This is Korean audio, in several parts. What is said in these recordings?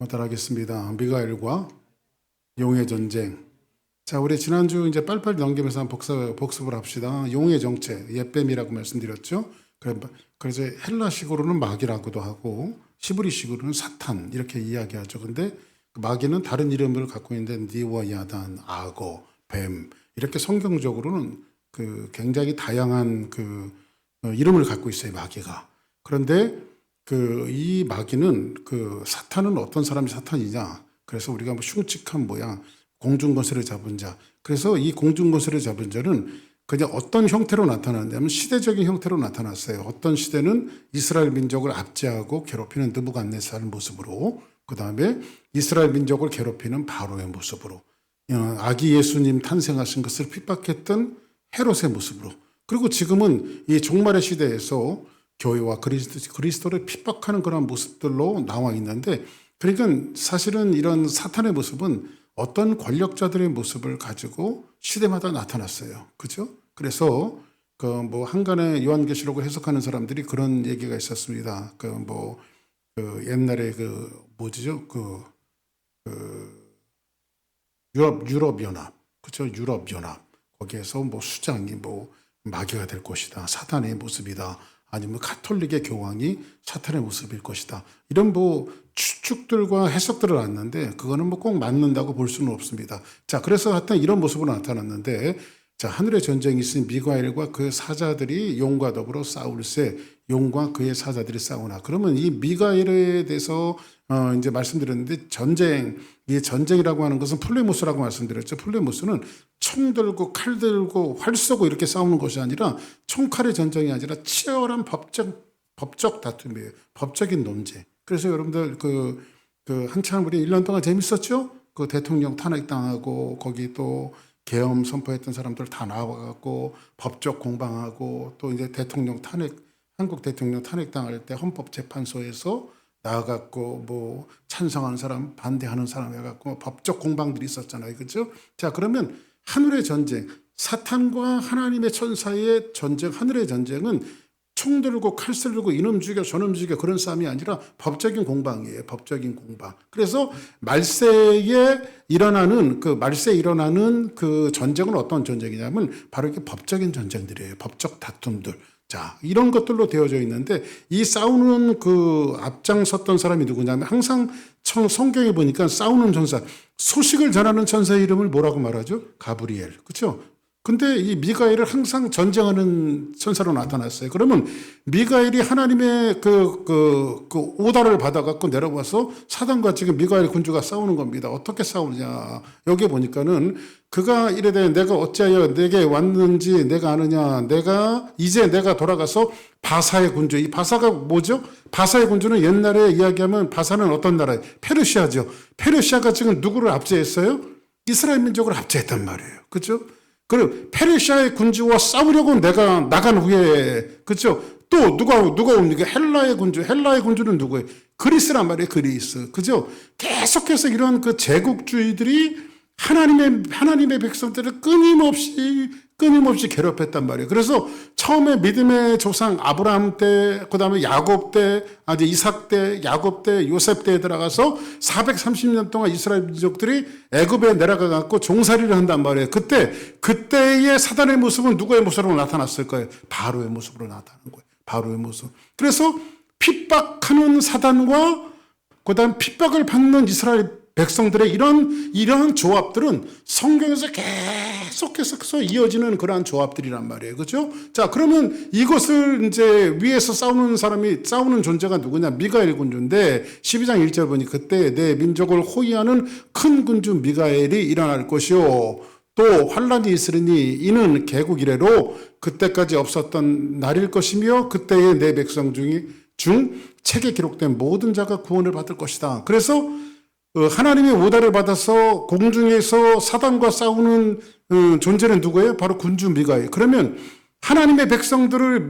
하겠습니다. 미가엘과 용의 전쟁. 자, 우리 지난주 이제 빨리빨리 넘기면서 복습을 합시다. 용의 정체, 옅뱀이라고 말씀드렸죠. 그래서 헬라식으로는 마귀라고도 하고 히브리식으로는 사탄 이렇게 이야기하죠. 근데 마귀는 다른 이름을 갖고 있는데 니와 야단, 악어, 뱀 이렇게 성경적으로는 굉장히 다양한 이름을 갖고 있어요. 마귀가. 그런데 이 마귀는 사탄은 어떤 사람이 사탄이냐? 그래서 우리가 뭐 흉측한 모양, 공중거슬을 잡은 자. 그래서 이 공중거슬을 잡은 자는 그냥 어떤 형태로 나타나냐면 시대적인 형태로 나타났어요. 어떤 시대는 이스라엘 민족을 압제하고 괴롭히는 느부갓네살 모습으로, 그 다음에 이스라엘 민족을 괴롭히는 바로의 모습으로, 아기 예수님 탄생하신 것을 핍박했던 헤롯의 모습으로, 그리고 지금은 이 종말의 시대에서 교회와 그리스도를 핍박하는 그런 모습들로 나와 있는데, 그러니까 사실은 이런 사탄의 모습은 어떤 권력자들의 모습을 가지고 시대마다 나타났어요. 그죠? 그래서 한간에 요한계시록을 해석하는 사람들이 그런 얘기가 있었습니다. 옛날에 유럽연합, 그죠? 유럽연합. 거기에서 수장이 마귀가 될 것이다. 사탄의 모습이다. 아니면 가톨릭의 교황이 사탄의 모습일 것이다. 이런 추측들과 해석들을 놨는데 그거는 꼭 맞는다고 볼 수는 없습니다. 자, 그래서 하여튼 이런 모습으로 나타났는데, 자, 하늘의 전쟁이 있으니 미가엘과 그 사자들이 용과 더불어 싸울세, 용과 그의 사자들이 싸우나. 그러면 이 미가엘에 대해서 이제 말씀드렸는데, 이 전쟁이라고 하는 것은 플레모스라고 말씀드렸죠. 플레모스는 총 들고 칼 들고 활 쏘고 이렇게 싸우는 것이 아니라, 총칼의 전쟁이 아니라 치열한 법적 다툼이에요. 법적인 논쟁. 그래서 여러분들 한참 우리 1년 동안 재밌었죠? 대통령 탄핵당하고 거기 또 계엄 선포했던 사람들 다 나와갖고 법적 공방하고, 또 이제 한국 대통령 탄핵당할 때 헌법재판소에서 나와갖고 찬성하는 사람, 반대하는 사람 해갖고 법적 공방들이 있었잖아요. 그죠? 자, 그러면 하늘의 전쟁, 사탄과 하나님의 천사의 전쟁, 하늘의 전쟁은 총 들고 칼 들고 이놈 죽여 저놈 죽여 그런 싸움이 아니라 법적인 공방이에요. 법적인 공방. 그래서 말세에 일어나는 전쟁은 어떤 전쟁이냐면 바로 이렇게 법적인 전쟁들이에요. 법적 다툼들. 자, 이런 것들로 되어져 있는데, 이 싸우는 앞장섰던 사람이 누구냐면 항상 성경에 보니까 싸우는 천사, 소식을 전하는 천사의 이름을 뭐라고 말하죠? 가브리엘. 그렇죠? 근데 이 미가엘을 항상 전쟁하는 천사로 나타났어요. 그러면 미가엘이 하나님의 오다를 받아갖고 내려와서 사단과 지금 미가엘 군주가 싸우는 겁니다. 어떻게 싸우느냐. 여기 보니까는 그가 이르되 내가 어찌하여 내게 왔는지 내가 아느냐. 이제 내가 돌아가서 바사의 군주. 이 바사가 뭐죠? 바사의 군주는 옛날에 이야기하면 바사는 어떤 나라예요? 페르시아죠. 페르시아가 지금 누구를 압제했어요? 이스라엘 민족을 압제했단 말이에요. 그렇죠? 그리고 페르시아의 군주와 싸우려고 내가 나간 후에, 그죠? 또 누가 옵니까? 헬라의 군주는 누구예요? 그리스란 말이에요. 그리스. 그죠? 계속해서 이런 제국주의들이 하나님의 백성들을 끊임없이 괴롭혔단 말이에요. 그래서 처음에 믿음의 조상 아브라함 때, 그 다음에 야곱 때, 이삭 때, 야곱 때, 요셉 때에 들어가서 430년 동안 이스라엘 민족들이 애굽에 내려가 갖고 종살이를 한단 말이에요. 그때의 사단의 모습은 누구의 모습으로 나타났을 거예요? 바로의 모습으로 나타난 거예요. 바로의 모습. 그래서 핍박하는 사단과 그다음 핍박을 받는 이스라엘 백성들의 이러한 조합들은 성경에서 계속해서 이어지는 그러한 조합들이란 말이에요. 그죠? 자, 그러면 이것을 이제 위에서 싸우는 존재가 누구냐? 미가엘 군주인데 12장 1절 보니 그때 내 민족을 호위하는 큰 군주 미가엘이 일어날 것이요. 또 환란이 있으리니 이는 개국 이래로 그때까지 없었던 날일 것이며 그때의 내 백성 중 책에 기록된 모든 자가 구원을 받을 것이다. 그래서 하나님의 오다를 받아서 공중에서 사단과 싸우는 존재는 누구예요? 바로 군주 미가엘. 그러면 하나님의 백성들을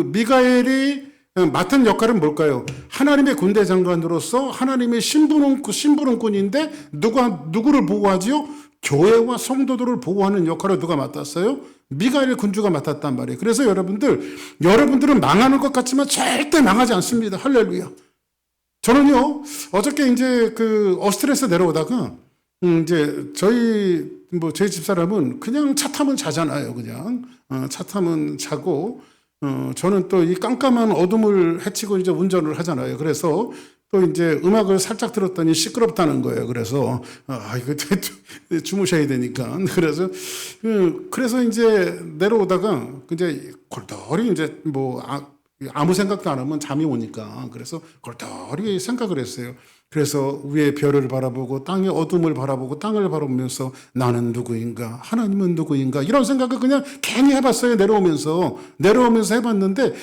미가엘이 맡은 역할은 뭘까요? 하나님의 군대 장관으로서 하나님의 심부름꾼인데 누구를 보호하지요? 교회와 성도들을 보호하는 역할을 누가 맡았어요? 미가엘 군주가 맡았단 말이에요. 그래서 여러분들은 망하는 것 같지만 절대 망하지 않습니다. 할렐루야. 저는요, 어저께 이제 그 오스트리아에서 내려오다가, 이제 저희 집사람은 그냥 차 타면 자잖아요, 그냥. 차 타면 자고, 저는 또 이 깜깜한 어둠을 헤치고 이제 운전을 하잖아요. 그래서 또 이제 음악을 살짝 들었더니 시끄럽다는 거예요. 그래서, 이거 주무셔야 되니까. 그래서 이제 내려오다가, 이제 골똘히 이제 아무 생각도 안 하면 잠이 오니까. 그래서 골똘히 생각을 했어요. 그래서 위에 별을 바라보고 땅의 어둠을 바라보고 땅을 바라보면서 나는 누구인가? 하나님은 누구인가? 이런 생각을 그냥 괜히 해봤어요. 내려오면서 해봤는데,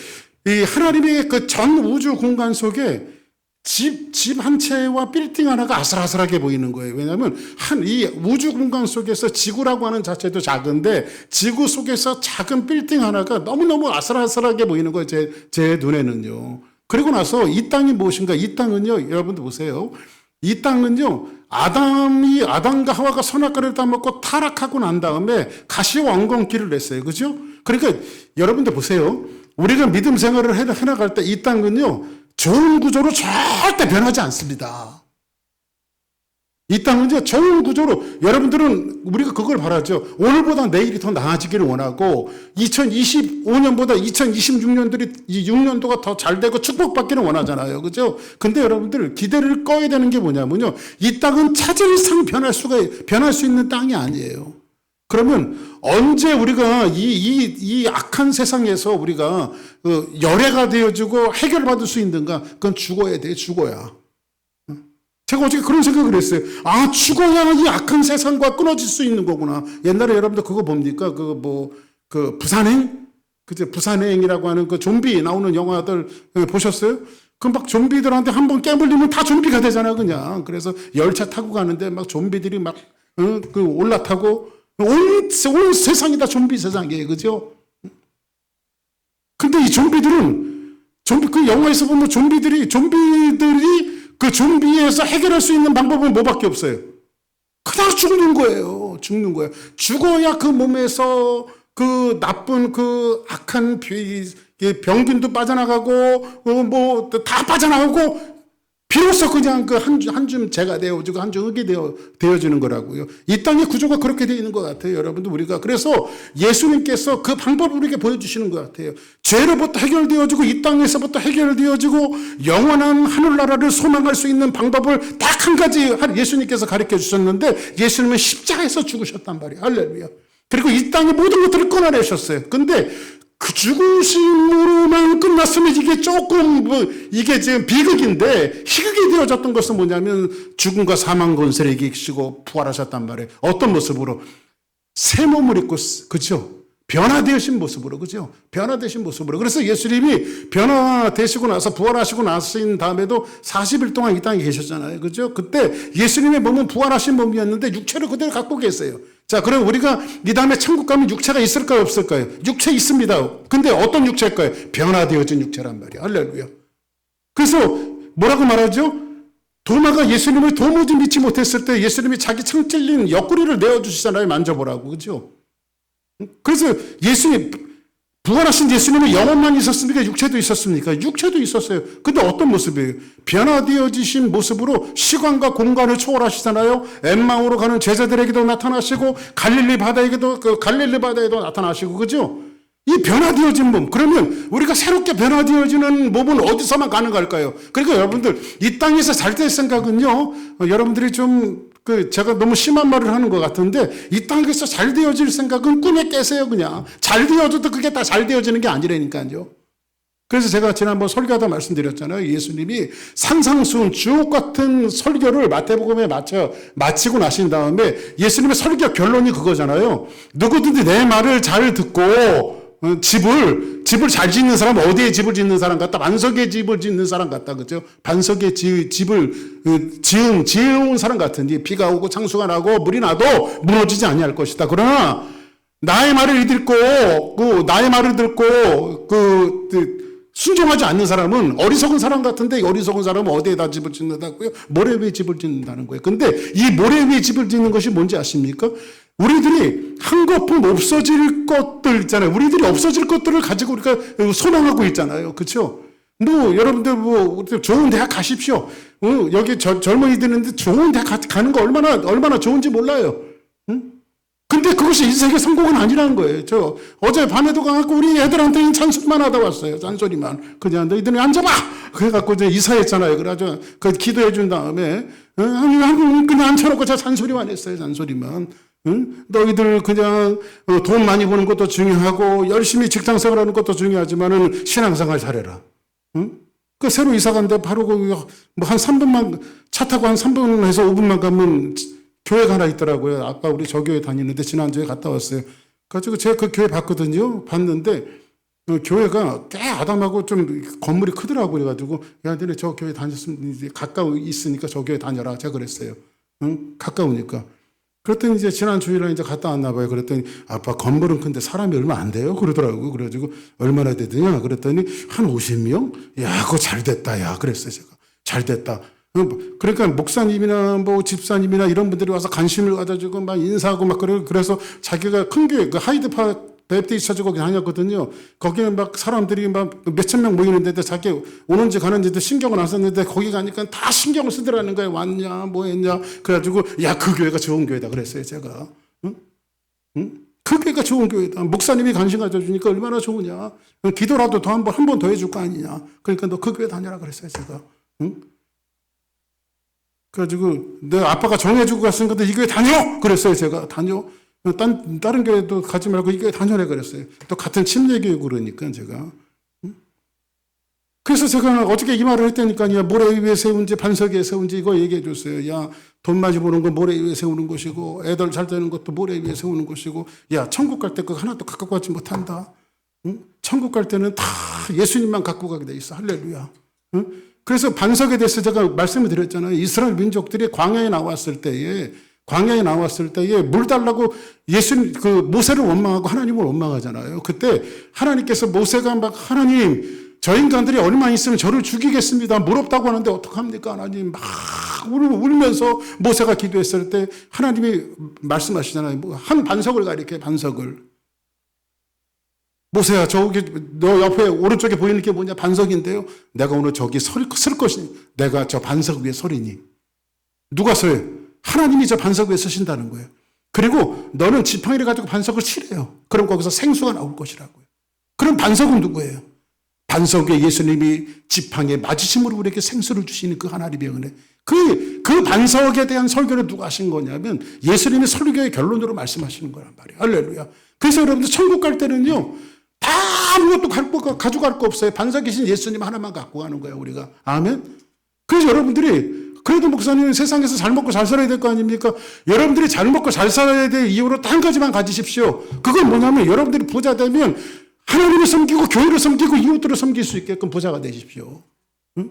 이 하나님의 그 전 우주 공간 속에 집 한 채와 빌딩 하나가 아슬아슬하게 보이는 거예요. 왜냐하면 이 우주 공간 속에서 지구라고 하는 자체도 작은데 지구 속에서 작은 빌딩 하나가 너무너무 아슬아슬하게 보이는 거예요. 제 눈에는요. 그리고 나서 이 땅이 무엇인가? 이 땅은요, 여러분들 보세요. 이 땅은요, 아담과 하와가 선악과를 따먹고 타락하고 난 다음에 가시왕건길을 냈어요. 그죠? 그러니까 여러분들 보세요. 우리가 믿음 생활을 해나갈 때 이 땅은요, 좋은 구조로 절대 변하지 않습니다. 이 땅은요, 좋은 구조로, 여러분들은 우리가 그걸 바라죠. 오늘보다 내일이 더 나아지기를 원하고, 2025년보다 2026년도가 더 잘 되고 축복받기를 원하잖아요. 그죠? 근데 여러분들 기대를 꺼야 되는 게 뭐냐면요. 이 땅은 차질상 변할 수 있는 땅이 아니에요. 그러면 언제 우리가 이 악한 세상에서 우리가 열애가 되어지고 해결받을 수 있는가? 그건 죽어야 돼, 죽어야. 제가 어저께 그런 생각을 했어요. 죽어야 이 악한 세상과 끊어질 수 있는 거구나. 옛날에 여러분들 그거 뭡니까? 부산행? 그죠? 부산행이라고 하는 그 좀비 나오는 영화들 보셨어요? 그 막 좀비들한테 한번 깨물리면 다 좀비가 되잖아, 그냥. 그래서 열차 타고 가는데 막 좀비들이 막, 올라타고, 온 세상이 다 좀비 세상이에요. 그죠? 근데 이 좀비들은, 그 영화에서 보면 좀비들이 그 좀비에서 해결할 수 있는 방법은 뭐밖에 없어요. 그냥 죽는 거예요. 죽어야 그 몸에서 그 나쁜 그 악한 병균도 빠져나가고, 다 빠져나가고, 비로소 그냥 그 한 줌 재가 되어지고 한 줌 흙이 되어지는 거라고요. 이 땅의 구조가 그렇게 되어 있는 것 같아요. 여러분들 우리가. 그래서 예수님께서 그 방법을 우리에게 보여주시는 것 같아요. 죄로부터 해결되어지고 이 땅에서부터 해결되어지고 영원한 하늘나라를 소망할 수 있는 방법을 딱 한 가지 예수님께서 가르쳐 주셨는데 예수님은 십자가에서 죽으셨단 말이에요. 할렐루야. 그리고 이 땅의 모든 것들을 끊어내셨어요. 근데 그 죽으심으로만 끝났으면 이게 조금 이게 지금 비극인데 희극이 되어졌던 것은 뭐냐면 죽음과 사망 권세를 이기시고 부활하셨단 말이에요. 어떤 모습으로? 새 몸을 입고, 그죠? 변화되신 모습으로, 그죠? 변화되신 모습으로. 그래서 예수님이 변화되시고 나서 부활하시고 나신 다음에도 40일 동안 이 땅에 계셨잖아요. 그죠? 그때 예수님의 몸은 부활하신 몸이었는데 육체를 그대로 갖고 계세요. 자, 그럼 우리가 이 다음에 천국 가면 육체가 있을까요, 없을까요? 육체 있습니다. 근데 어떤 육체일까요? 변화되어진 육체란 말이에요. 할렐루야. 그래서 뭐라고 말하죠? 도마가 예수님을 도무지 믿지 못했을 때 예수님이 자기 창 찔린 옆구리를 내어주시잖아요. 만져보라고. 그죠? 그래서 부활하신 예수님은 영혼만 있었습니까? 육체도 있었습니까? 육체도 있었어요. 근데 어떤 모습이에요? 변화되어지신 모습으로 시간과 공간을 초월하시잖아요. 엠마오로 가는 제자들에게도 나타나시고 갈릴리 바다에도 나타나시고, 그죠? 이 변화되어진 몸. 그러면 우리가 새롭게 변화되어지는 몸은 어디서만 가능할까요? 그러니까 여러분들 이 땅에서 잘 될 생각은요. 여러분들이 제가 너무 심한 말을 하는 것 같은데 이 땅에서 잘 되어질 생각은 꿈에 깨세요. 그냥 잘 되어져도 그게 다 잘 되어지는 게 아니라니까요. 그래서 제가 지난번 설교하다 말씀드렸잖아요. 예수님이 산상수훈 주옥 같은 설교를 마태복음에 마치고 나신 다음에 예수님의 설교 결론이 그거잖아요. 누구든지 내 말을 잘 듣고 집을 잘 짓는 사람, 어디에 집을 짓는 사람 같다? 반석에 집을 짓는 사람 같다. 그죠? 반석에 집을 지은 사람 같은지 비가 오고 창수가 나고 물이 나도 무너지지 아니할 것이다. 그러나 나의 말을 듣고 순종하지 않는 사람은 어리석은 사람 같은데 어리석은 사람은 어디에다 집을 짓는다고요? 모래 위에 집을 짓는다는 거예요. 근데 이 모래 위에 집을 짓는 것이 뭔지 아십니까? 우리들이 한거품 없어질 것들 있잖아요. 우리들이 없어질 것들을 가지고 우리가 소망하고 있잖아요. 그렇죠? 뭐 여러분들 뭐 좋은 대학 가십시오. 여기 젊은이들인데 좋은 대학 가는 거 얼마나 좋은지 몰라요. 응? 근데 그것이 인생의 성공은 아니라는 거예요. 저 어제 밤에도 가갖고 우리 애들한테는 잔소리만 하다 왔어요. 잔소리만. 그냥 너희들이 앉아봐. 그래갖고 이제 이사했잖아요. 그래가지고 그 기도해 준 다음에 그냥 앉혀놓고 저 잔소리만 했어요. 잔소리만. 응? 너희들 그냥 돈 많이 버는 것도 중요하고 열심히 직장생활하는 것도 중요하지만은 신앙생활 잘해라. 응? 그 새로 이사 간데 바로 뭐한 3분만 차 타고 한 3분에서 5분만 가면 교회가 하나 있더라고요. 아까 우리 저 교회 다니는데 지난주에 갔다 왔어요. 그래가지고 제가 그 교회 봤거든요. 봤는데 교회가 꽤 아담하고 좀 건물이 크더라고요. 그래가지고 야, 너네 저 교회 다녔으면 이제 가까워 있으니까 저 교회 다녀라. 제가 그랬어요. 응? 가까우니까. 그랬더니 이제 지난 주일에 이제 갔다 왔나 봐요. 그랬더니 아빠 건물은 큰데 사람이 얼마 안 돼요. 그러더라고요. 그래가지고 얼마나 되더냐. 그랬더니 한 50명? 야, 그거 잘 됐다. 야, 그랬어요. 제가. 잘 됐다. 그러니까 목사님이나 뭐 집사님이나 이런 분들이 와서 관심을 가져주고 막 인사하고 막 그래서 자기가 큰 교회 그 하이드파 베프티스트 처치 거기 다녔거든요. 거기는 막 사람들이 막 몇천 명 모이는데도 자기 오는지 가는지도 신경을 안 썼는데 거기 가니까 다 신경을 쓰더라는 거예요. 왔냐 뭐 했냐. 그래가지고 야, 그 교회가 좋은 교회다 그랬어요. 제가. 응? 응? 그 교회가 좋은 교회다. 목사님이 관심 가져주니까 얼마나 좋으냐. 기도라도 더 한 번 더 해줄 거 아니냐. 그러니까 너 그 교회 다녀라 그랬어요. 제가. 응? 그래가지고 내 아빠가 정해주고 갔으니까 이 교회 다녀! 그랬어요. 제가. 다녀. 다른 교회도 가지 말고 이 교회 다녀라 그랬어요. 또 같은 침례교육 그러니까 제가. 그래서 제가 어떻게 이 말을 했다니까 야, 모래 위에 세운지 반석 위에 세운지 이거 얘기해 줬어요. 야, 돈 많이 버는 건 모래 위에 세우는 것이고 애들 잘 되는 것도 모래 위에 세우는 것이고 야, 천국 갈 때 그거 하나도 갖고 가지 못한다. 응? 천국 갈 때는 다 예수님만 갖고 가게 돼 있어. 할렐루야. 응? 그래서 반석에 대해서 제가 말씀을 드렸잖아요. 이스라엘 민족들이 광야에 나왔을 때에 물 달라고 예수님 그 모세를 원망하고 하나님을 원망하잖아요. 그때 하나님께서 모세가 막 하나님 저 인간들이 얼마 있으면 저를 죽이겠습니다. 물 없다고 하는데 어떡합니까? 하나님 막 울면서 모세가 기도했을 때 하나님이 말씀하시잖아요. 한 반석을 가리켜 반석을. 모세야 저기 너 옆에 오른쪽에 보이는 게 뭐냐 반석인데요. 내가 오늘 저기 쓸 것이니 내가 저 반석 위에 서리니. 누가 서요? 하나님이 저 반석 위에 서신다는 거예요. 그리고 너는 지팡이를 가지고 반석을 치래요. 그럼 거기서 생수가 나올 것이라고요. 그럼 반석은 누구예요? 반석 위에 예수님이 지팡이에 맞으심으로 우리에게 생수를 주시는 그 하나님의 은혜. 그 반석에 대한 설교를 누가 하신 거냐면 예수님이 설교의 결론으로 말씀하시는 거란 말이에요. 할렐루야. 그래서 여러분들 천국 갈 때는요. 다 아무것도 가져갈 거 없어요. 반석이신 예수님 하나만 갖고 가는 거예요. 우리가. 아멘. 그래서 여러분들이 그래도 목사님은 세상에서 잘 먹고 잘 살아야 될 거 아닙니까? 여러분들이 잘 먹고 잘 살아야 될 이유로 한 가지만 가지십시오. 그건 뭐냐면 여러분들이 부자 되면 하나님을 섬기고 교회를 섬기고 이웃들을 섬길 수 있게끔 부자가 되십시오. 응?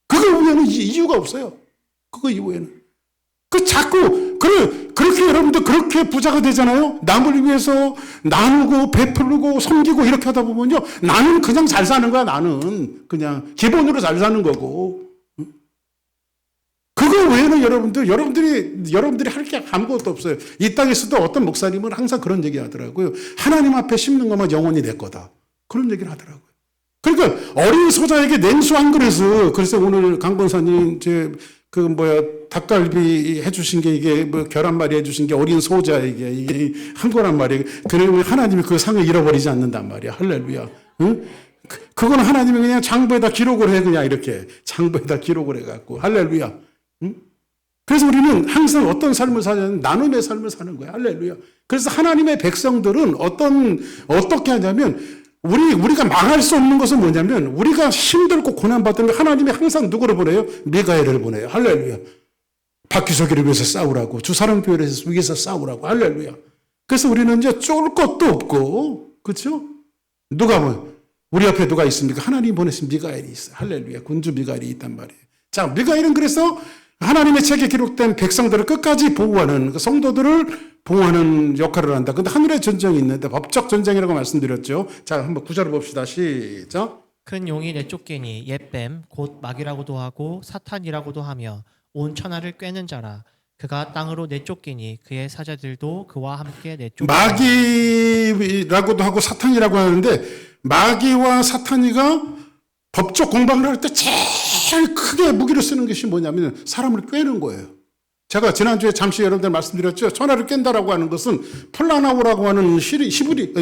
그거 외에는 이유가 없어요. 그거 이후에는. 자꾸 그렇게 여러분들 그렇게 부자가 되잖아요. 남을 위해서 나누고 베풀고 섬기고 이렇게 하다 보면요. 나는 그냥 잘 사는 거야. 나는 그냥 기본으로 잘 사는 거고. 그거 외에는 여러분들이 할 게 아무것도 없어요. 이 땅에서도 어떤 목사님은 항상 그런 얘기 하더라고요. 하나님 앞에 심는 것만 영원히 내 거다. 그런 얘기를 하더라고요. 그러니까 어린 소자에게 냉수 한 그릇을 그래서 오늘 강 권사님 닭갈비 해주신 게 이게 뭐 계란말이 해주신 게 어린 소자에게 이게 한 거란 말이에요. 그러면 하나님이 그 상을 잃어버리지 않는단 말이야. 할렐루야. 응? 그건 하나님이 그냥 장부에다 기록을 해 그냥 이렇게 장부에다 기록을 해갖고 할렐루야. 응? 그래서 우리는 항상 어떤 삶을 사냐면 나눔의 삶을 사는 거야. 할렐루야. 그래서 하나님의 백성들은 어떻게 하냐면 우리가 망할 수 없는 것은 뭐냐면 우리가 힘들고 고난받으면 하나님이 항상 누구를 보내요? 미가엘을 보내요. 할렐루야. 바퀴서기를 위해서 싸우라고 주 사랑교회를 위해서 싸우라고. 할렐루야. 그래서 우리는 이제 쫄 것도 없고 그렇죠? 우리 옆에 누가 있습니까? 하나님 보내신 미가엘이 있어요. 할렐루야. 군주 미가엘이 있단 말이에요. 자, 미가엘은 그래서 하나님의 책에 기록된 백성들을 끝까지 보호하는 그 성도들을 보호하는 역할을 한다. 근데 하늘의 전쟁이 있는데 법적 전쟁이라고 말씀드렸죠. 자, 한번 구절을 봅시다. 시작. 큰 용이 내쫓기니 옛뱀 곧 마귀라고도 하고 사탄이라고도 하며 온 천하를 꿰는 자라. 그가 땅으로 내쫓기니 그의 사자들도 그와 함께 내쫓기니. 마귀라고도 하고 사탄이라고 하는데 마귀와 사탄이가 법적 공방을 할 때 제일 크게 무기를 쓰는 것이 뭐냐면 사람을 꿰는 거예요. 제가 지난주에 잠시 여러분들 말씀드렸죠. 천하를 깬다라고 하는 것은 폴라나오라고 하는 히브리,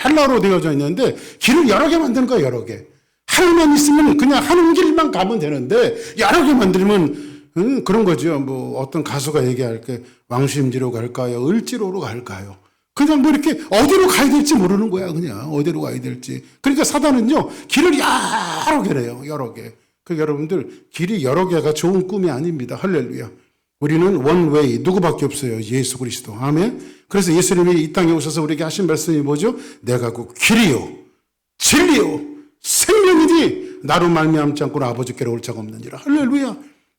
헬라어로 되어져 있는데 길을 여러 개 만드는 거예요. 여러 개. 하나만 있으면 그냥 하는 길만 가면 되는데 여러 개 만들면 그런 거죠. 뭐 어떤 가수가 얘기할 게 왕심지로 갈까요? 을지로로 갈까요? 그냥 뭐 이렇게 어디로 가야 될지 모르는 거야. 그냥 어디로 가야 될지. 그러니까 사단은요. 길을 여러 개래요. 여러 개. 그 여러분들 길이 여러 개가 좋은 꿈이 아닙니다. 할렐루야. 우리는 원웨이 누구밖에 없어요. 예수 그리스도. 아멘. 그래서 예수님이 이 땅에 오셔서 우리에게 하신 말씀이 뭐죠? 내가 그 길이요 진리요 생명이니 나로 말미암지 않고는 아버지께로 올 자가 없느니라. 할렐루야.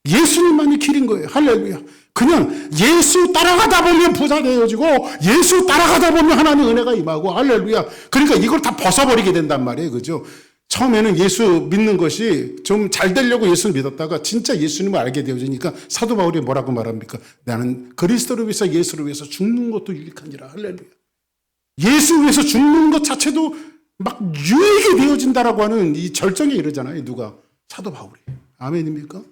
예수님만이 길인 거예요. 할렐루야. 그냥 예수 따라가다 보면 부자 되어지고 예수 따라가다 보면 하나님의 은혜가 임하고 할렐루야. 그러니까 이걸 다 벗어버리게 된단 말이에요. 그죠? 처음에는 예수 믿는 것이 좀 잘 되려고 예수를 믿었다가 진짜 예수님을 알게 되어지니까 사도 바울이 뭐라고 말합니까? 나는 그리스도를 위해서 예수를 위해서 죽는 것도 유익하니라. 할렐루야. 예수 위해서 죽는 것 자체도 막 유익이 되어진다라고 하는 이 절정에 이르잖아요. 누가? 사도 바울이. 아멘입니까?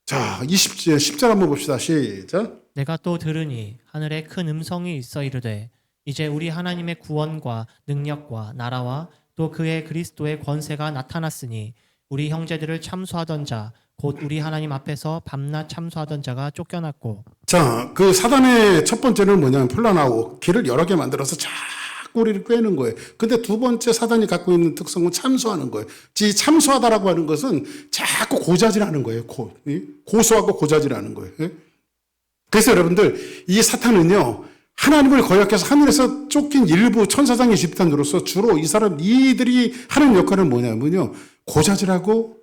자, 10절 한번 봅시다. 시작. 내가 또 들으니 하늘에 큰 음성이 있어 이르되 이제 우리 하나님의 구원과 능력과 나라와 또 그의 그리스도의 권세가 나타났으니 우리 형제들을 참수하던 자 곧 우리 하나님 앞에서 밤낮 참수하던 자가 쫓겨났고. 자, 그 사단의 첫 번째는 뭐냐면 폴라나오 길을 여러 개 만들어서 자꾸 우리를 꿰는 거예요. 근데 두 번째 사단이 갖고 있는 특성은 참수하는 거예요. 이 참수하다라고 하는 것은 자꾸 고자질하는 거예요. 고소하고 고자질하는 거예요. 그래서 여러분들 이 사탄은요. 하나님을 거역해서 하늘에서 쫓긴 일부 천사장의 집단으로서 주로 이들이 하는 역할은 뭐냐면요. 고자질하고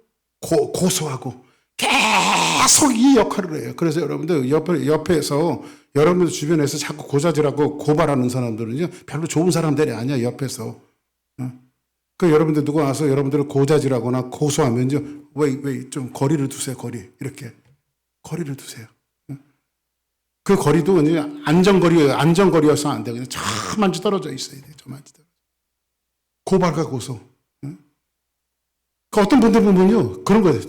고소하고 계속 이 역할을 해요. 그래서 여러분들 옆에서 여러분들 주변에서 자꾸 고자질하고 고발하는 사람들은요. 별로 좋은 사람들이 아니야. 옆에서. 그 여러분들 누가 와서 여러분들을 고자질하거나 고소하면요. 왜 좀 거리를 두세요. 이렇게 거리를 두세요. 그 거리도 이제 안전거리여서 안 돼요. 저만치 떨어져 있어야 돼요. 저만치 떨어져. 고발과 고소. 그 어떤 분들 보면요. 그런 거예요.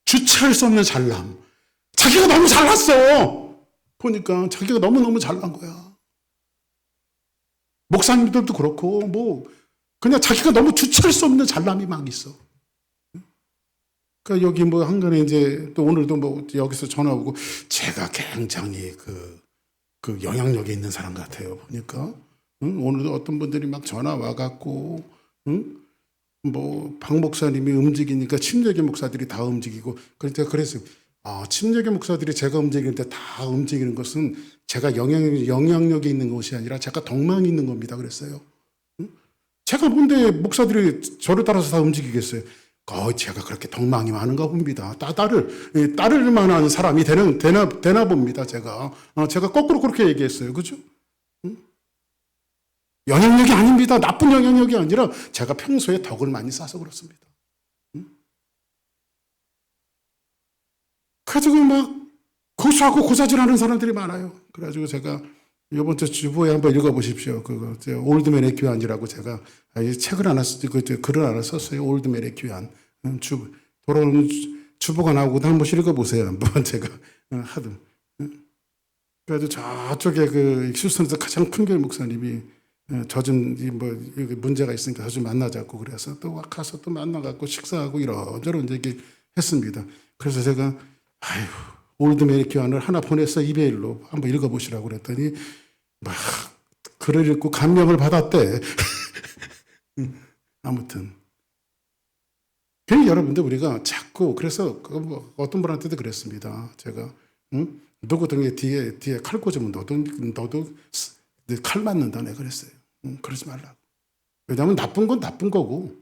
주체할 수 없는 잘남. 자기가 너무 잘났어. 보니까 자기가 너무너무 잘난 거야. 목사님들도 그렇고 뭐 그냥 자기가 너무 주체할 수 없는 잘남이 막 있어. 그러니까 여기 뭐 한간에 이제 또 오늘도 뭐 여기서 전화 오고 제가 굉장히 그 영향력이 있는 사람 같아요. 보니까 오늘도 어떤 분들이 막 전화 와갖고 뭐 박 목사님이 움직이니까 침례교 목사들이 다 움직이고 그러니까 그래서 침례교 목사들이 제가 움직이는데 다 움직이는 것은 제가 영향력이 있는 것이 아니라 제가 덕망이 있는 겁니다. 그랬어요. 제가 뭔데 목사들이 저를 따라서 다 움직이겠어요. 제가 그렇게 덕망이 많은가 봅니다. 따를 만한 사람이 되나 봅니다. 제가 거꾸로 그렇게 얘기했어요. 그죠? 영향력이 아닙니다. 나쁜 영향력이 아니라 제가 평소에 덕을 많이 쌓아서 그렇습니다. 그래가지고 막 고소하고 고자질하는 사람들이 많아요. 그래가지고 제가 이번 주 주보에 한번 읽어보십시오. 그거 올드맨의 교환이라고 제가 책을 하나 글을 하나 썼어요. 올드맨의 교환. 돌아오는 주보가 나오고 한 번씩 읽어보세요. 한번 제가 하든. 그래가지고 저쪽에 그 휴스턴에서 가장 큰 교회 목사님이 젖은 뭐 문제가 있으니까 저 좀 만나자고 그래서 또 가서 또 만나갖고 식사하고 이런저런 얘기 했습니다. 그래서 제가 올드맨의 교환을 하나 보내서 이메일로 한번 읽어보시라고 그랬더니 막 글을 읽고 감명을 받았대. 아무튼 여러분들 우리가 자꾸 그래서 어떤 분한테도 그랬습니다. 제가 누구 등에 뒤에 칼 꽂으면 너도 칼 맞는다 내 그랬어요. 그러지 말라고. 왜냐하면 나쁜 건 나쁜 거고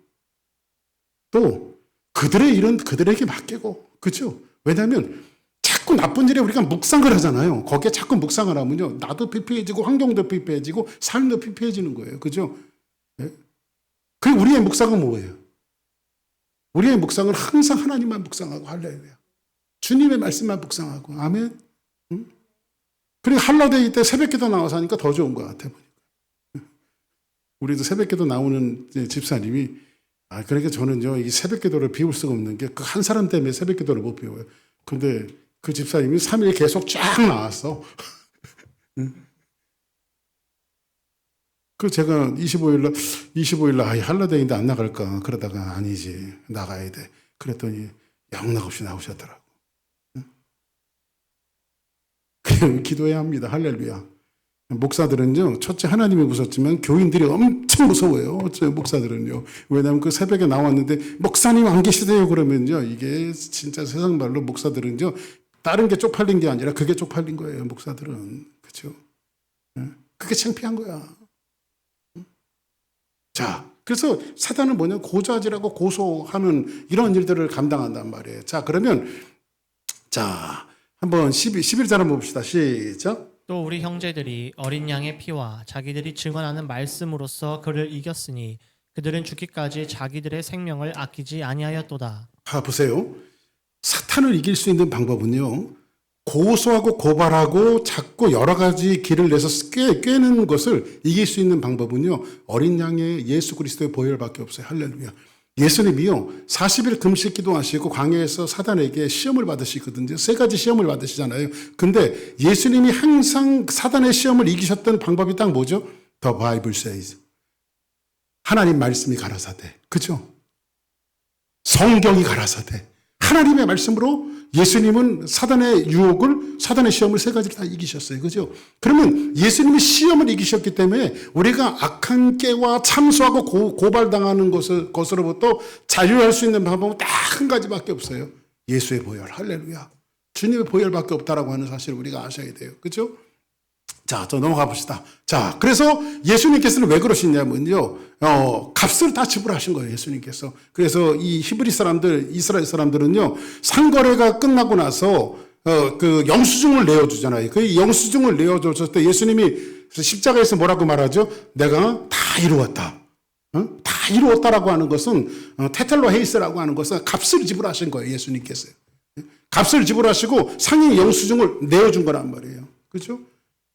또 그들의 일은 그들에게 맡기고 그렇죠. 왜냐하면 자꾸 나쁜 일에 우리가 묵상을 하잖아요. 거기에 자꾸 묵상을 하면요. 나도 피폐해지고 환경도 피폐해지고 삶도 피폐해지는 거예요. 그죠? 네? 그 우리의 묵상은 뭐예요? 우리의 묵상은 항상 하나님만 묵상하고 할렐루야. 주님의 말씀만 묵상하고 아멘. 그리고 할라데이 때 새벽기도 나와서 하니까 더 좋은 것 같아 보니까. 우리도 새벽기도 나오는 집사님이 그러니까 저는요, 이 새벽 기도를 비울 수가 없는 게 그 한 사람 때문에 새벽 기도를 못 비워요. 근데 그 집사님이 3일 계속 쫙 나왔어. 그 제가 25일 날 할라데이인데 안 나갈까 그러다가 아니지 나가야 돼. 그랬더니 영락없이 나오셨더라고. 그냥 기도해야 합니다. 할렐루야. 목사들은요, 첫째 하나님이 무섭지만 교인들이 엄청 무서워요. 목사들은요. 왜냐하면 그 새벽에 나왔는데 목사님 안 계시대요 그러면요, 이게 진짜 세상 말로 목사들은요, 다른 게 쪽팔린 게 아니라 그게 쪽팔린 거예요. 목사들은. 그렇죠? 그게 창피한 거야. 자, 그래서 사단은 뭐냐, 고자질하고 고소하는 이런 일들을 감당한단 말이에요. 자, 그러면 자, 한번 11절 한번 봅시다. 시작. 또 우리 형제들이 어린 양의 피와 자기들이 증언하는 말씀으로써 그를 이겼으니 그들은 죽기까지 자기들의 생명을 아끼지 아니하였도다. 보세요. 사탄을 이길 수 있는 방법은요, 고소하고 고발하고 자꾸 여러 가지 길을 내서 꿰는 것을 이길 수 있는 방법은요, 어린 양의 예수 그리스도의 보혈밖에 없어요. 할렐루야. 예수님이요, 40일 금식 기도하시고 광야에서 사단에게 시험을 받으시거든요. 3가지 시험을 받으시잖아요. 근데 예수님이 항상 사단의 시험을 이기셨던 방법이 딱 뭐죠? The Bible says. 하나님 말씀이 가라사대. 그죠? 성경이 가라사대. 하나님의 말씀으로 예수님은 사단의 유혹을, 사단의 시험을 3가지를 다 이기셨어요. 그죠? 그러면 예수님이 시험을 이기셨기 때문에 우리가 악한 깨와 참소하고 고발당하는 것으로부터 자유할 수 있는 방법은 딱 한 가지밖에 없어요. 예수의 보혈. 할렐루야. 주님의 보혈밖에 없다라고 하는 사실을 우리가 아셔야 돼요. 그죠? 자, 또 넘어가 봅시다. 자, 그래서 예수님께서는 왜 그러시냐면요, 값을 다 지불하신 거예요, 예수님께서. 그래서 이 히브리 사람들, 이스라엘 사람들은요, 상거래가 끝나고 나서, 그 영수증을 내어주잖아요. 그 영수증을 내어줬을 때 예수님이 십자가에서 뭐라고 말하죠? 내가 다 이루었다. 다 이루었다라고 하는 것은, 테텔로 헤이스라고 하는 것은 값을 지불하신 거예요, 예수님께서. 값을 지불하시고 상인 영수증을 내어준 거란 말이에요. 그죠?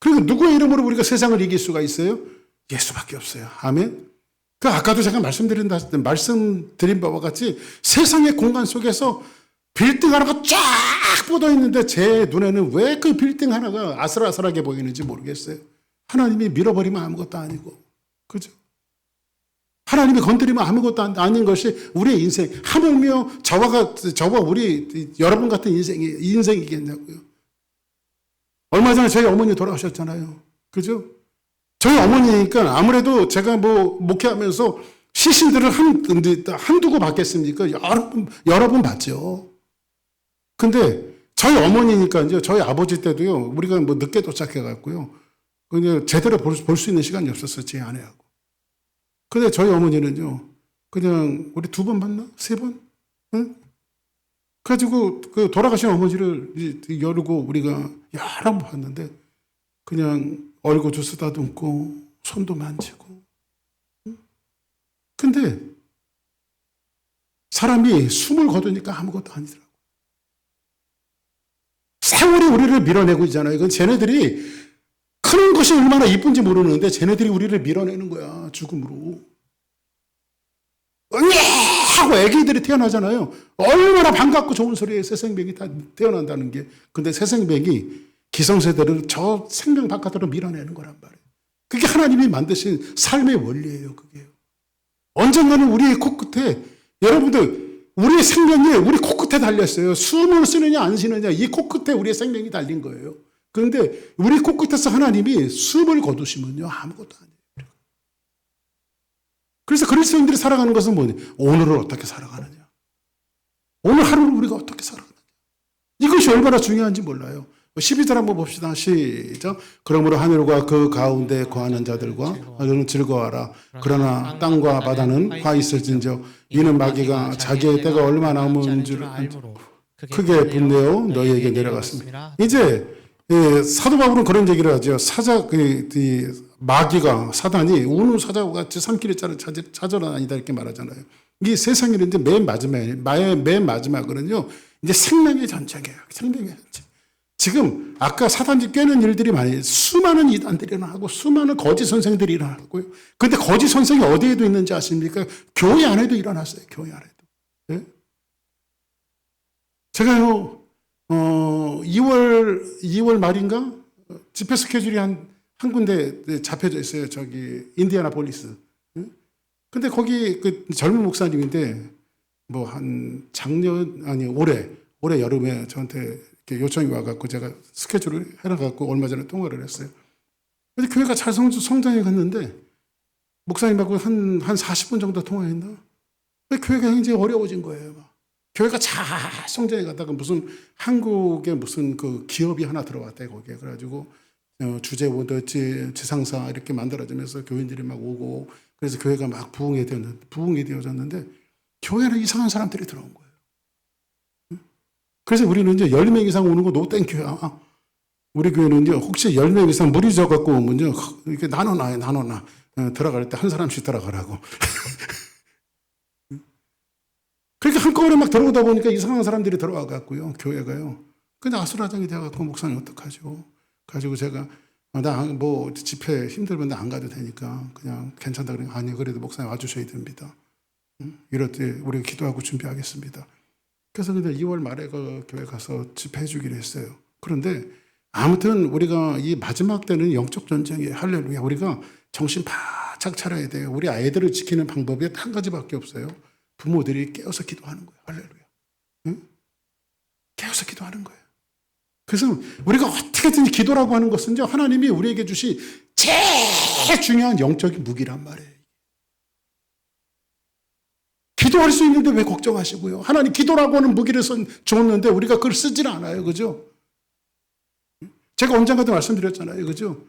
그리고 누구의 이름으로 우리가 세상을 이길 수가 있어요? 예수밖에 없어요. 아멘. 그 아까도 제가 말씀드린 바와 같이 세상의 공간 속에서 빌딩 하나가 쫙 뻗어 있는데 제 눈에는 왜 그 빌딩 하나가 아슬아슬하게 보이는지 모르겠어요. 하나님이 밀어버리면 아무것도 아니고, 그죠? 하나님이 건드리면 아무것도 아닌 것이 우리의 인생. 하물며 저와 우리 여러분 같은 인생이겠냐고요. 얼마 전에 저희 어머니 돌아가셨잖아요. 그죠? 저희 어머니니까 아무래도 제가 목회하면서 시신들을 한두 고 봤겠습니까? 여러 번 봤죠. 근데 저희 어머니니까요. 저희 아버지 때도요. 우리가 늦게 도착해갖고요. 그냥 제대로 볼 수 있는 시간이 없었어요. 제 아내하고. 근데 저희 어머니는요. 그냥 우리 2번 봤나? 3번? 응? 그래가지고 그 돌아가신 어머니를 열고 우리가 여러 번 봤는데 그냥 얼굴 도 쓰다듬고 손도 만지고. 근데 사람이 숨을 거두니까 아무것도 아니더라고. 세월이 우리를 밀어내고 있잖아요. 이건 쟤네들이 크는 것이 얼마나 이쁜지 모르는데 쟤네들이 우리를 밀어내는 거야. 죽음으로. 하고 애기들이 태어나잖아요. 얼마나 반갑고 좋은 소리예요. 새 생명이 다 태어난다는 게. 근데 새 생명이 기성세대를 저 생명 바깥으로 밀어내는 거란 말이에요. 그게 하나님이 만드신 삶의 원리예요. 그게요. 언젠가는 우리의 코끝에, 여러분들 우리의 생명이 우리 코끝에 달렸어요. 숨을 쉬느냐 안 쉬느냐 이 코끝에 우리의 생명이 달린 거예요. 그런데 우리 코끝에서 하나님이 숨을 거두시면요 아무것도 아니에요. 그래서 그리스도인들이 살아가는 것은 뭐냐? 오늘을 어떻게 살아가느냐. 오늘 하루를 우리가 어떻게 살아가느냐. 이것이 얼마나 중요한지 몰라요. 12절 한번 봅시다. 시작. 그러므로 하늘과 그 가운데 거하는 자들과 너는 즐거워하라. 그러나 땅과 바다는 화 있을진저 이는 마귀가 자기의 때가 얼마 남은 줄 크게 분내어 너희에게 내려갔습니다. 이제 사도 바울은 그런 얘기를 하죠. 마귀가, 사단이 우는 사자와 같이 산길을 찾아라 아니다 이렇게 말하잖아요. 이 세상에는 이제 맨 마지막으로는요, 이제 생명의 전쟁이에요. 생명의 전쟁. 지금 아까 사단지 꿰는 일들이 많이 수많은 이단들이 일어나고 수많은 거짓 선생들이 일어나고요. 근데 거짓 선생이 어디에도 있는지 아십니까? 교회 안에도 일어났어요. 교회 안에도. 네? 제가요 2월 말인가 집회 스케줄이 한 군데 잡혀져 있어요. 저기 인디애나폴리스. 네? 근데 거기 그 젊은 목사님인데 뭐 한 올해 여름에 저한테 요청이 와갖고 제가 스케줄을 해놔갖고 얼마 전에 통화를 했어요. 근데 교회가 잘 성장해 갔는데 목사님하고 한 40분 정도 통화했나? 교회가 굉장히 어려워진 거예요. 교회가 잘 성장해 가다가 무슨 한국에 무슨 그 기업이 하나 들어왔대 거기에. 그래가지고 주재원도 지상사 이렇게 만들어지면서 교인들이 막 오고 그래서 교회가 막 부흥이 되어졌는데 교회는 이상한 사람들이 들어온 거예요. 그래서 우리는 이제 10명 이상 오는 거 노땡큐야. 우리 교회는 이제 혹시 10명 이상 무리 져갖고 오면요. 이렇게 나눠놔. 들어갈 때 한 사람씩 들어가라고. 그렇게 한꺼번에 막 들어오다 보니까 이상한 사람들이 들어와갖고요. 교회가요. 그냥 아수라장이 돼갖고 목사님 어떡하죠? 가지고 제가 나 뭐 집회 힘들면 안 가도 되니까 그냥 괜찮다 그러니까 아니 그래도 목사님 와주셔야 됩니다. 이럴 때 우리가 기도하고 준비하겠습니다. 그래서 근데 2월 말에 그 교회 가서 집회해 주기로 했어요. 그런데 아무튼 우리가 이 마지막 때는 영적 전쟁이에요. 할렐루야. 우리가 정신 바짝 차려야 돼요. 우리 아이들을 지키는 방법이 한 가지밖에 없어요. 부모들이 깨어서 기도하는 거예요. 할렐루야. 응? 깨어서 기도하는 거예요. 그래서 우리가 어떻게든지 기도라고 하는 것은요, 하나님이 우리에게 주신 제일 중요한 영적인 무기란 말이에요. 기도할 수 있는데 왜 걱정하시고요? 하나님 기도라고 하는 무기를 줬는데 우리가 그걸 쓰질 않아요. 그죠? 제가 언젠가도 말씀드렸잖아요. 그죠?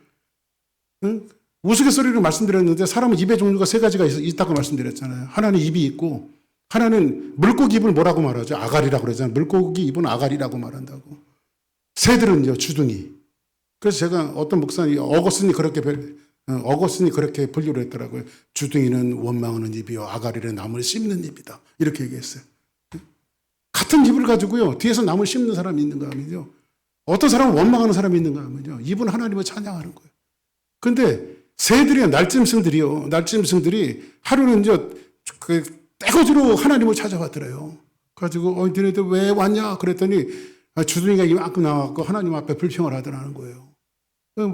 응? 우스갯소리로 말씀드렸는데 사람은 입의 종류가 3가지가 있다고 말씀드렸잖아요. 하나는 입이 있고 하나는 물고기 입을 뭐라고 말하죠? 아가리라고 그러잖아요. 물고기 입은 아가리라고 말한다고. 새들은요, 주둥이. 그래서 제가 어떤 목사님, 어거스틴이 그렇게 분류를 했더라고요. 주둥이는 원망하는 입이요, 아가리는 나무를 씹는 입이다. 이렇게 얘기했어요. 같은 입을 가지고요, 뒤에서 나무를 씹는 사람이 있는가 하면요. 어떤 사람은 원망하는 사람이 있는가 하면요. 입은 하나님을 찬양하는 거예요. 근데 새들이요, 날짐승들이 하루는 떼거지로 하나님을 찾아왔더래요. 그래가지고, 너네들 왜 왔냐? 그랬더니, 주둥이가 이만큼 나왔고 하나님 앞에 불평을 하더라는 거예요.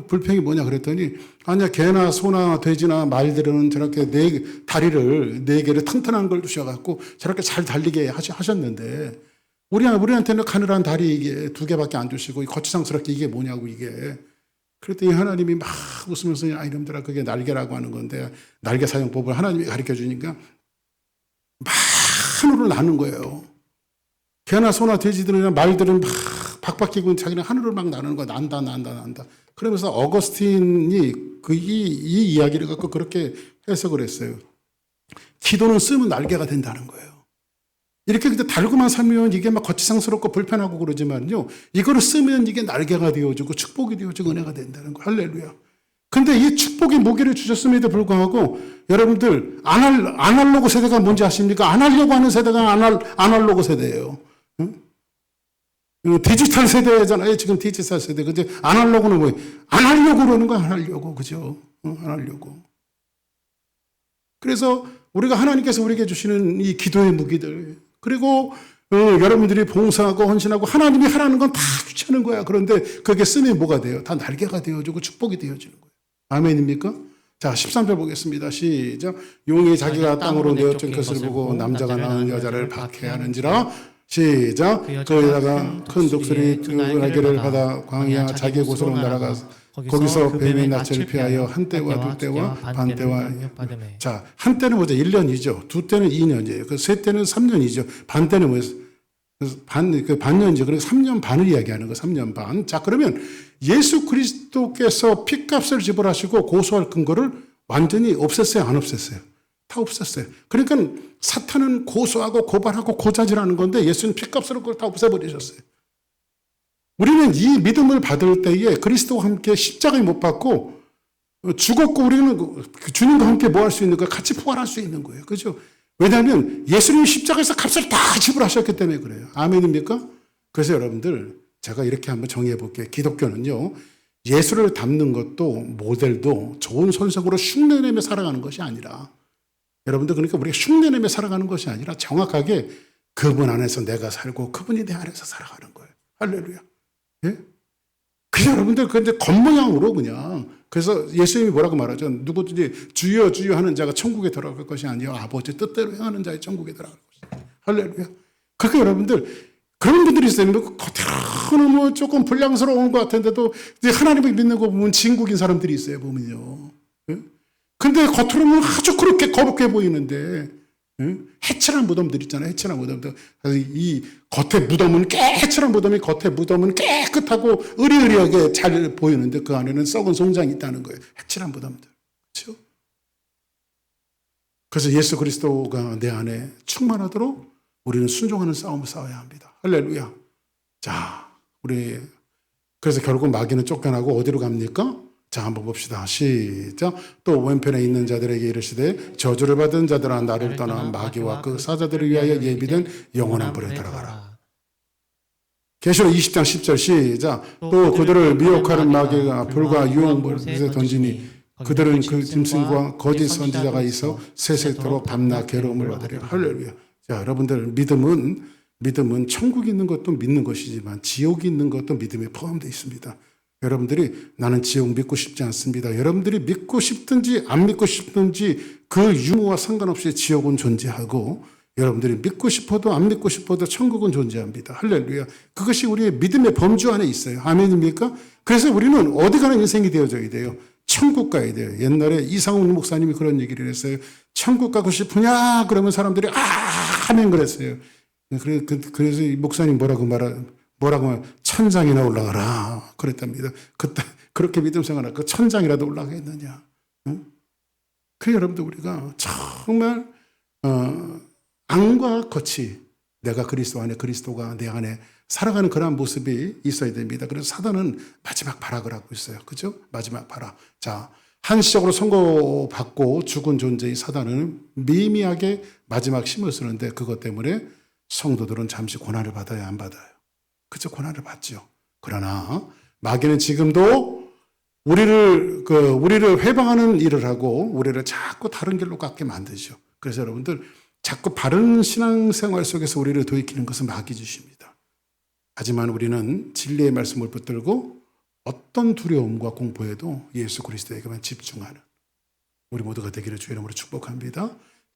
불평이 뭐냐 그랬더니 아니야 개나 소나 돼지나 말들은 저렇게 다리를 4개를 튼튼한 걸 두셔갖고 저렇게 잘 달리게 하셨는데 우리한테는 가늘한 다리 이게 2개밖에 안 주시고 거치장스럽게 이게 뭐냐고 이게. 그랬더니 하나님이 막 웃으면서 야 이놈들아 그게 날개라고 하는 건데 날개 사용법을 하나님이 가르쳐 주니까 막 하늘을 나는 거예요. 개나 소나 돼지들이나 말들은 막 박박히고 자기는 하늘을 막 나는 거야. 난다. 그러면서 어거스틴이 이 이야기를 갖고 그렇게 해석을 했어요. 기도는 쓰면 날개가 된다는 거예요. 이렇게 근데 달고만 살면 이게 막 거치장스럽고 불편하고 그러지만요. 이거를 쓰면 이게 날개가 되어주고 축복이 되어주고 은혜가 된다는 거예요. 할렐루야. 근데 이 축복의 무기를 주셨음에도 불구하고 여러분들 아날로그 세대가 뭔지 아십니까? 안 하려고 하는 세대가 아날로그 세대예요. 응? 디지털 세대잖아요. 지금 디지털 세대. 근데 아날로그는 뭐예요? 안 하려고 그러는 거야. 안 하려고. 그죠? 안 하려고. 그래서 우리가 하나님께서 우리에게 주시는 이 기도의 무기들 그리고 여러분들이 봉사하고 헌신하고 하나님이 하라는 건 다 귀찮은 거야. 그런데 그게 쓰면 뭐가 돼요? 다 날개가 되어주고 축복이 되어지는 거예요. 아멘입니까? 자, 13절 보겠습니다. 시작. 용이 자기가 땅으로 내어준 것을 보고 남자가 낳은 여자를 박해하는지라. 시작. 그 여자가 큰 독수리 두 날개를 받아 광야 자기 곳으로 날아가 거기서 뱀의 낯을 피하여 한때와 두때와 반때와. 자, 한때는 뭐죠? 1년이죠. 두때는 2년이에요. 그 세때는 3년이죠. 반때는 뭐예요? 반년이죠. 그래서 3년 반을 이야기하는 거 3년 반. 자, 그러면 예수 그리스도께서 핏값을 지불하시고 고소할 근거를 완전히 없앴어요? 안 없앴어요? 다 없앴어요. 그러니까 사탄은 고소하고 고발하고 고자질하는 건데 예수는 핏값으로 그걸 다 없애버리셨어요. 우리는 이 믿음을 받을 때에 그리스도와 함께 십자가에 못 박고 죽었고 우리는 주님과 함께 뭐 할 수 있는 거예요? 같이 부활할 수 있는 거예요. 그죠? 왜냐하면 예수님이 십자가에서 값을 다 지불하셨기 때문에 그래요. 아멘입니까? 그래서 여러분들 제가 이렇게 한번 정의해 볼게요. 기독교는요, 예수를 닮는 것도 모델도 좋은 선생으로 흉내내며 살아가는 것이 아니라, 여러분들, 그러니까 우리가 흉내내며 살아가는 것이 아니라 정확하게 그분 안에서 내가 살고 그분이 내 안에서 살아가는 거예요. 할렐루야. 예? 그냥 여러분들 근데 겉모양으로 그냥, 그래서 예수님이 뭐라고 말하죠? 누구든지 주여 주여 하는 자가 천국에 들어갈 것이 아니요 아버지 뜻대로 행하는 자의 천국에 들어갈 것이다. 할렐루야. 그러니까 여러분들, 그런 분들이 있어요. 겉으로는 뭐 조금 불량스러운 것 같은데도 하나님을 믿는 거 보면 진국인 사람들이 있어요. 보면요. 예? 근데 겉으로는 아주 그렇게 거룩해 보이는데, 해칠한 무덤들 있잖아요. 해칠한 무덤들. 그래서 이 겉에 무덤은 해칠한 무덤이 겉에 무덤은 깨끗하고 으리으리하게 잘 보이는데 그 안에는 썩은 송장이 있다는 거예요. 해칠한 무덤들. 그렇죠? 그래서 예수 그리스도가 내 안에 충만하도록 우리는 순종하는 싸움을 싸워야 합니다. 할렐루야. 자, 우리 그래서 결국 마귀는 쫓겨나고 어디로 갑니까? 자, 한번 봅시다. 시작. 또 왼편에 있는 자들에게 이르시되 저주를 받은 자들아 나를 떠나 마귀와 그 사자들을 위하여 예비된 영원한 불에 들어가라. 계시록 20장 10절 시작. 또 그들을 미혹하는 마귀가 불과 유황불에 던지니 그들은 그 짐승과 거짓 선지자가 있어 세세토록 밤낮 괴로움을 받으리라. 할렐루야. 자, 여러분들, 믿음은 천국이 있는 것도 믿는 것이지만 지옥이 있는 것도 믿음에 포함되어 있습니다. 여러분들이 나는 지옥 믿고 싶지 않습니다. 여러분들이 믿고 싶든지 안 믿고 싶든지 그 유무와 상관없이 지옥은 존재하고 여러분들이 믿고 싶어도 안 믿고 싶어도 천국은 존재합니다. 할렐루야. 그것이 우리의 믿음의 범주 안에 있어요. 아멘입니까? 그래서 우리는 어디 가는 인생이 되어져야 돼요. 천국 가야 돼요. 옛날에 이상훈 목사님이 그런 얘기를 했어요. 천국 가고 싶으냐? 그러면 사람들이 아멘 그랬어요. 그래서 이 목사님 뭐라고 천장이나 올라가라 그랬답니다. 그때 그렇게 믿음 생활하고 천장이라도 올라가겠느냐? 응? 그 여러분들 우리가 정말 안과 겉이 내가 그리스도 안에 그리스도가 내 안에 살아가는 그러한 모습이 있어야 됩니다. 그래서 사단은 마지막 발악을 하고 있어요. 그죠? 마지막 발악. 자, 한시적으로 선고받고 죽은 존재의 사단은 미미하게 마지막 힘을 쓰는데 그것 때문에 성도들은 잠시 고난을 받아야 안 받아요. 그죠? 고난을 받죠. 그러나 마귀는 지금도 우리를 회방하는 일을 하고 우리를 자꾸 다른 길로 갖게 만들죠. 그래서 여러분들 자꾸 바른 신앙생활 속에서 우리를 도입히는 것은 마귀 짓입니다. 하지만 우리는 진리의 말씀을 붙들고 어떤 두려움과 공포에도 예수 그리스도에게만 집중하는 우리 모두가 되기를 주의 이름으로 축복합니다.